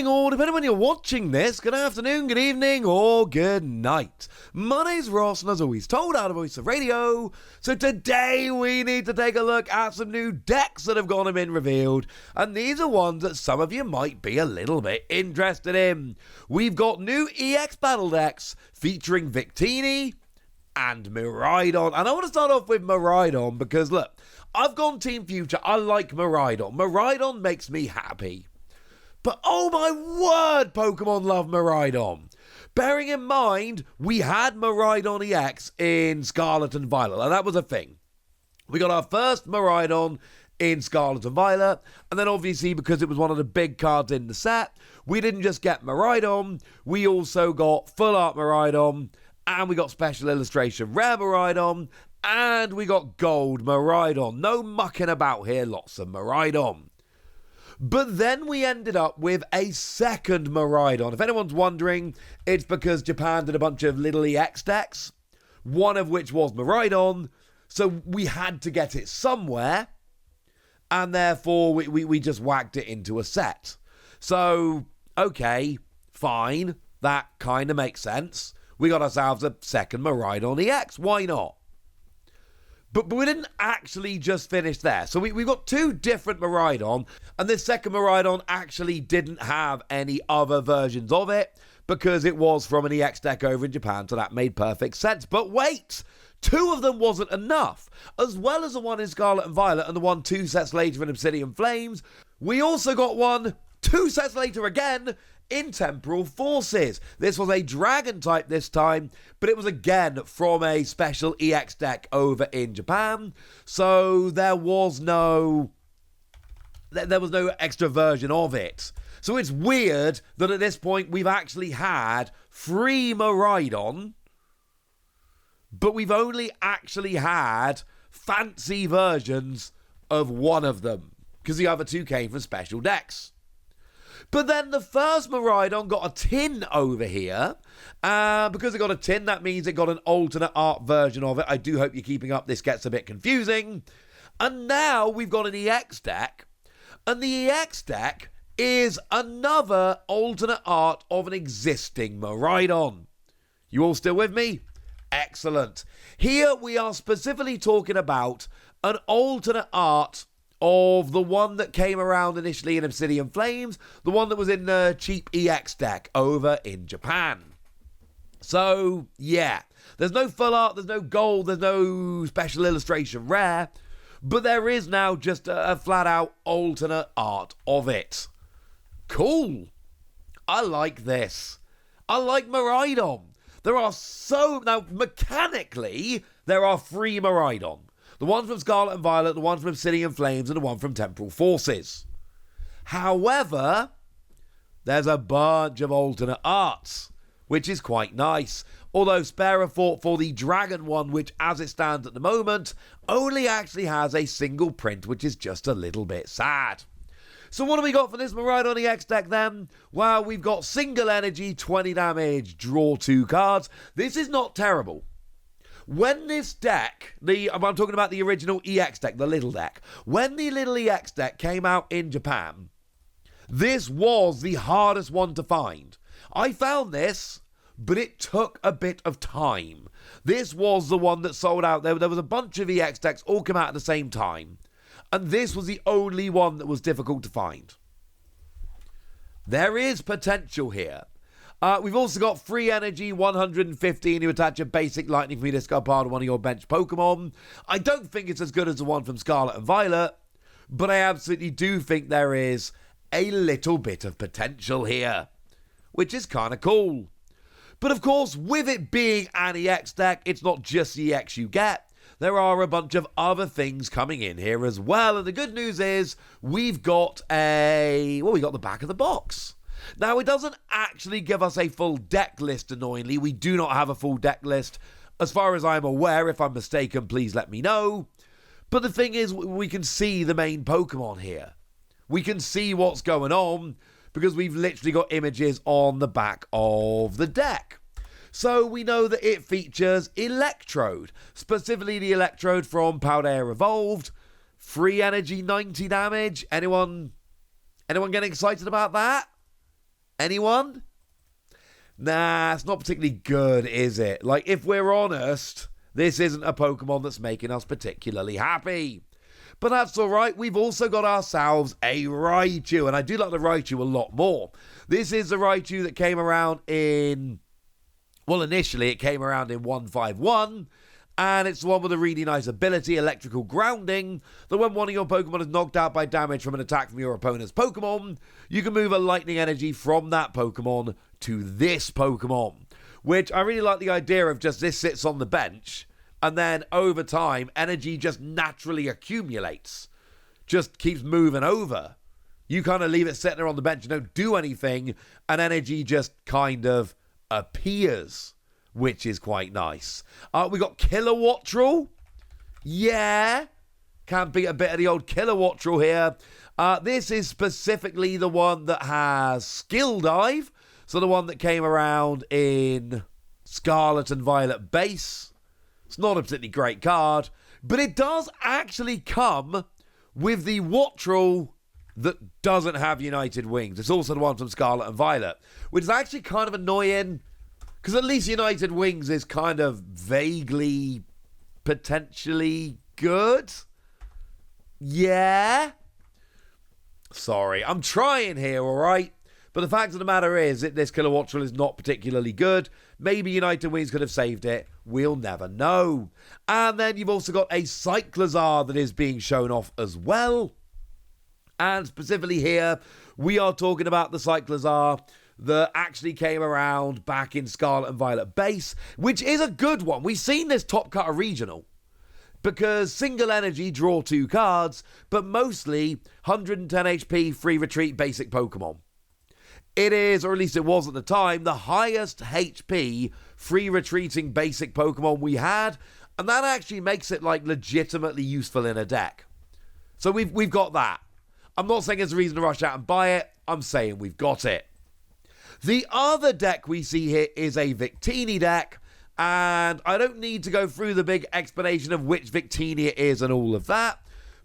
morning, or depending when you're watching this, good afternoon, good evening, or good night. My name's Ross, and as always, told out of Voice of Radio. So today we need to take a look at some new decks that have gone and been revealed, and these are ones that some of you might be a little bit interested in. We've got new EX battle decks featuring Victini and Miraidon, and I want to start off with Miraidon because look, I've gone Team Future. I like Miraidon. Miraidon makes me happy. But oh my word, Pokemon love Miraidon. Bearing in mind, we had Miraidon EX in Scarlet and Violet, and that was a thing. We got our first Miraidon in Scarlet and Violet, and then obviously because it was one of the big cards in the set, we didn't just get Miraidon, we also got Full Art Miraidon, and we got Special Illustration Rare Miraidon, and we got Gold Miraidon. No mucking about here, lots of Miraidon. But then we ended up with a second Miraidon. If anyone's wondering, it's because Japan did a bunch of little EX decks, one of which was Miraidon, so we had to get it somewhere, and therefore we just whacked it into a set. So, okay, fine, that kind of makes sense. We got ourselves a second Miraidon EX, why not? But we didn't actually just finish there. So we've got two different Miraidon, and this second Miraidon actually didn't have any other versions of it because it was from an EX deck over in Japan, so that made perfect sense. But wait! Two of them wasn't enough. As well as the one in Scarlet and Violet and the one 2 sets later in Obsidian Flames, we also got one 2 sets later again in Temporal Forces. This was a dragon type this time, but it was again from a special EX deck over in Japan. So there was no extra version of it. So it's weird that at this point we've actually had 3 Miraidon, but we've only actually had fancy versions of one of them, because the other two came from special decks. But then the first Miraidon got a tin over here. Because it got a tin, that means it got an alternate art version of it. I do hope you're keeping up. This gets a bit confusing. And now we've got an EX deck. And the EX deck is another alternate art of an existing Miraidon. You all still with me? Excellent. Here we are specifically talking about an alternate art of the one that came around initially in Obsidian Flames, the one that was in the cheap EX deck over in Japan. So, yeah, there's no full art, there's no gold, there's no special illustration rare, but there is now just a flat-out alternate art of it. Cool. I like this. I like Miraidon. Now, mechanically, there are 3 Miraidon. The one from Scarlet and Violet, the one from Obsidian Flames, and the one from Temporal Forces. However, there's a bunch of alternate arts, which is quite nice. Although spare a thought for the Dragon one, which as it stands at the moment, only actually has a single print, which is just a little bit sad. So what do we got for this Miraidon EX deck then? Well, we've got single energy, 20 damage, draw 2 cards. This is not terrible. When this deck, I'm talking about the original EX deck, the little deck. When the little EX deck came out in Japan, this was the hardest one to find. I found this, but it took a bit of time. This was the one that sold out. There was a bunch of EX decks all come out at the same time, and this was the only one that was difficult to find. There is potential here. We've also got free energy, 115. You attach a basic lightning for your discard pile to one of your bench Pokemon. I don't think it's as good as the one from Scarlet and Violet, but I absolutely do think there is a little bit of potential here, which is kind of cool. But of course, with it being an EX deck, it's not just the EX you get. There are a bunch of other things coming in here as well, and the good news is we've got we got the back of the box. Now, it doesn't actually give us a full deck list, annoyingly. We do not have a full deck list. As far as I'm aware, if I'm mistaken, please let me know. But the thing is, we can see the main Pokemon here. We can see what's going on because we've literally got images on the back of the deck. So we know that it features Electrode, specifically the Electrode from Paldea Evolved. Free energy, 90 damage. Anyone getting excited about that? Anyone? Nah, it's not particularly good, is it? Like, if we're honest, this isn't a Pokemon that's making us particularly happy. But that's alright, we've also got ourselves a Raichu, and I do like the Raichu a lot more. This is the Raichu that came around in... Well, initially it came around in 151, and it's the one with a really nice ability, Electrical Grounding, that when one of your Pokemon is knocked out by damage from an attack from your opponent's Pokemon, you can move a lightning energy from that Pokemon to this Pokemon. Which I really like the idea of just this sits on the bench, and then over time, energy just naturally accumulates. Just keeps moving over. You kind of leave it sitting there on the bench and don't do anything, and energy just kind of appears, which is quite nice. We got Kilowattrel. Yeah. Can't beat a bit of the old Kilowattrel here. This is specifically the one that has Skill Dive. So the one that came around in Scarlet and Violet base. It's not a particularly great card, but it does actually come with the Wattrel that doesn't have United Wings. It's also the one from Scarlet and Violet, which is actually kind of annoying, because at least United Wings is kind of vaguely, potentially good. Yeah? Sorry, I'm trying here, alright? But the fact of the matter is that this Kilowattrel is not particularly good. Maybe United Wings could have saved it. We'll never know. And then you've also got a Cyclizar that is being shown off as well. And specifically here, we are talking about the Cyclizar that actually came around back in Scarlet and Violet base, which is a good one. We've seen this top cutter regional, because single energy, draw 2 cards, but mostly 110 HP, free retreat, basic Pokemon. It is, or at least it was at the time, the highest HP free retreating basic Pokemon we had, and that actually makes it like legitimately useful in a deck. So we've got that. I'm not saying there's a reason to rush out and buy it, I'm saying we've got it. The other deck we see here is a Victini deck, and I don't need to go through the big explanation of which Victini it is and all of that,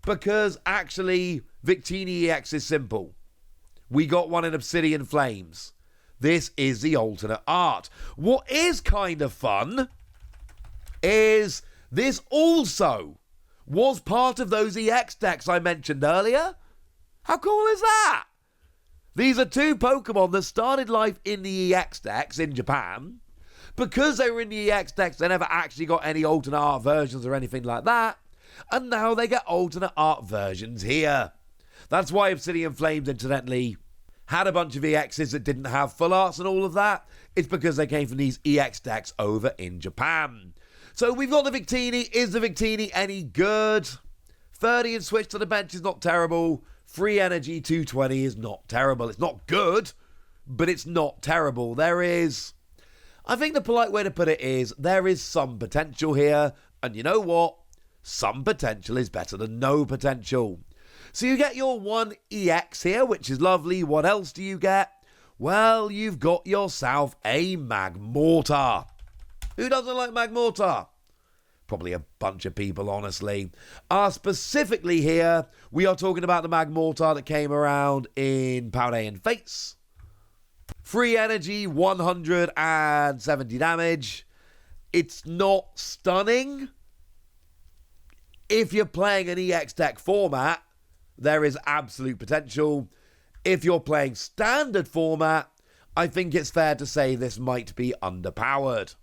because actually Victini EX is simple. We got one in Obsidian Flames. This is the alternate art. What is kind of fun is this also was part of those EX decks I mentioned earlier. How cool is that? These are 2 Pokemon that started life in the EX decks in Japan. Because they were in the EX decks, they never actually got any alternate art versions or anything like that. And now they get alternate art versions here. That's why Obsidian Flames, incidentally, had a bunch of EXs that didn't have full arts and all of that. It's because they came from these EX decks over in Japan. So we've got the Victini. Is the Victini any good? 30 and switch to the bench is not terrible. Free energy 220 is not terrible. It's not good, but it's not terrible. There is... I think the polite way to put it is there is some potential here. And you know what? Some potential is better than no potential. So you get your 1 EX here, which is lovely. What else do you get? Well, you've got yourself a Magmortar. Who doesn't like Magmortar? Probably a bunch of people, honestly. Specifically here, we are talking about the Magmortar that came around in Paldean Fates. Free energy, 170 damage. It's not stunning. If you're playing an EX deck format, there is absolute potential. If you're playing standard format, I think it's fair to say this might be underpowered.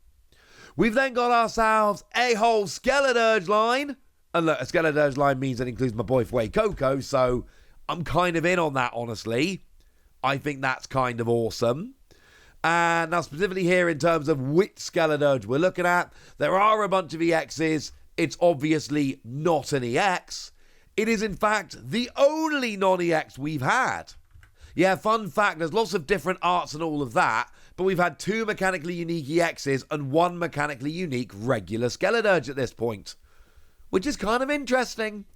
We've then got ourselves a whole Skeledirge line. And look, a Skeledirge line means it includes my boy Fuecoco, so I'm kind of in on that, honestly. I think that's kind of awesome. And now specifically here in terms of which Skeledirge we're looking at, there are a bunch of EXs. It's obviously not an EX. It is, in fact, the only non-EX we've had. Yeah, fun fact, there's lots of different arts and all of that, but we've had 2 mechanically unique EXs and 1 mechanically unique regular Skeledirge at this point, which is kind of interesting.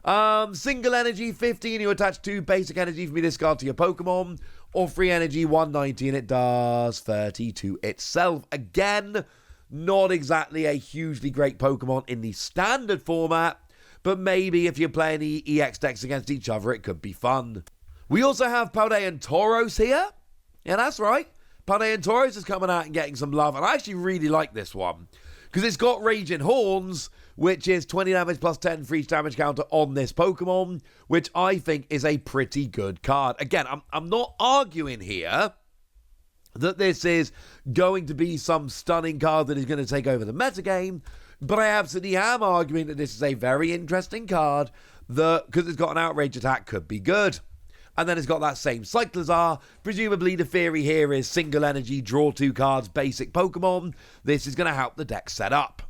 Single energy, 15, you attach 2 basic energy from your discard to your Pokemon, or free energy, 190, and it does 30 to itself. Again, not exactly a hugely great Pokemon in the standard format, but maybe if you're playing the EX decks against each other, it could be fun. We also have Paldean Tauros here. Yeah, that's right. Panay and Taurus is coming out and getting some love, and I actually really like this one because it's got Raging Horns, which is 20 damage plus 10 for each damage counter on this Pokemon, which I think is a pretty good card. Again, I'm not arguing here that this is going to be some stunning card that is going to take over the metagame, but I absolutely am arguing that this is a very interesting card that, because it's got an outrage attack, could be good. And then it's got that same Cyclizar. Presumably the theory here is single energy, draw 2 cards, basic Pokemon. This is going to help the deck set up.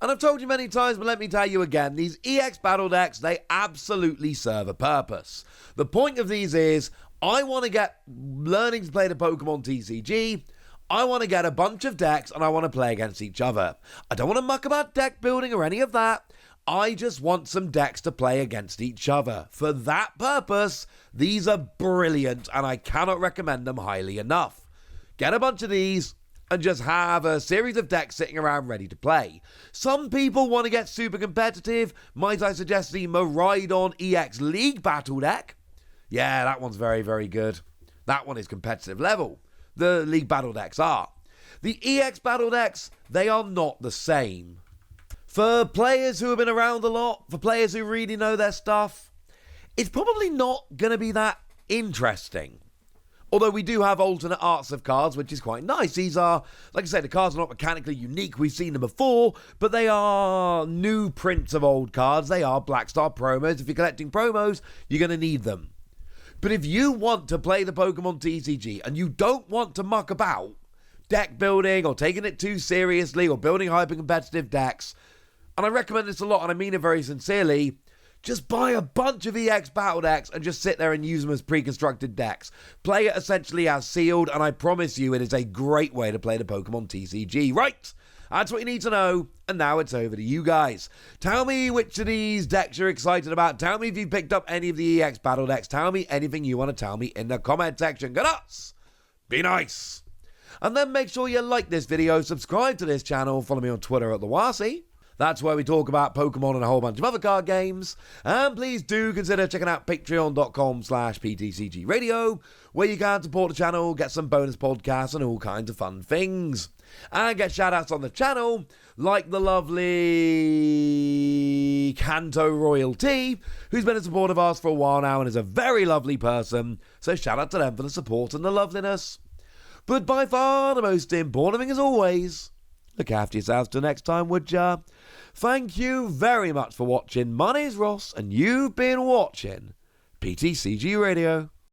And I've told you many times, but let me tell you again, these EX battle decks, they absolutely serve a purpose. The point of these is, I want to get learning to play the Pokemon TCG, I want to get a bunch of decks, and I want to play against each other. I don't want to muck about deck building or any of that. I just want some decks to play against each other. For that purpose, these are brilliant, and I cannot recommend them highly enough. Get a bunch of these, and just have a series of decks sitting around ready to play. Some people want to get super competitive. Might I suggest the Miraidon EX League Battle deck? Yeah, that one's very, very good. That one is competitive level. The League Battle decks are. The EX Battle decks, they are not the same. For players who have been around a lot, for players who really know their stuff, it's probably not going to be that interesting. Although we do have alternate arts of cards, which is quite nice. These are, like I say, the cards are not mechanically unique. We've seen them before, but they are new prints of old cards. They are Black Star promos. If you're collecting promos, you're going to need them. But if you want to play the Pokemon TCG and you don't want to muck about deck building or taking it too seriously or building hyper-competitive decks, and I recommend this a lot, and I mean it very sincerely, just buy a bunch of EX battle decks and just sit there and use them as pre-constructed decks. Play it essentially as sealed, and I promise you it is a great way to play the Pokemon TCG. Right, that's what you need to know, and now it's over to you guys. Tell me which of these decks you're excited about. Tell me if you picked up any of the EX battle decks. Tell me anything you want to tell me in the comment section. Go nuts! Be nice! And then make sure you like this video, subscribe to this channel, follow me on Twitter at TheWasi. That's where we talk about Pokemon and a whole bunch of other card games. And please do consider checking out patreon.com/PTCGradio, where you can support the channel, get some bonus podcasts and all kinds of fun things. And get shout-outs on the channel, like the lovely Kanto Royalty, who's been a supporter of ours for a while now and is a very lovely person. So shout out to them for the support and the loveliness. But by far the most important thing as always, look after yourselves till next time, would ya? Thank you very much for watching. My name's Ross, and you've been watching PTCG Radio.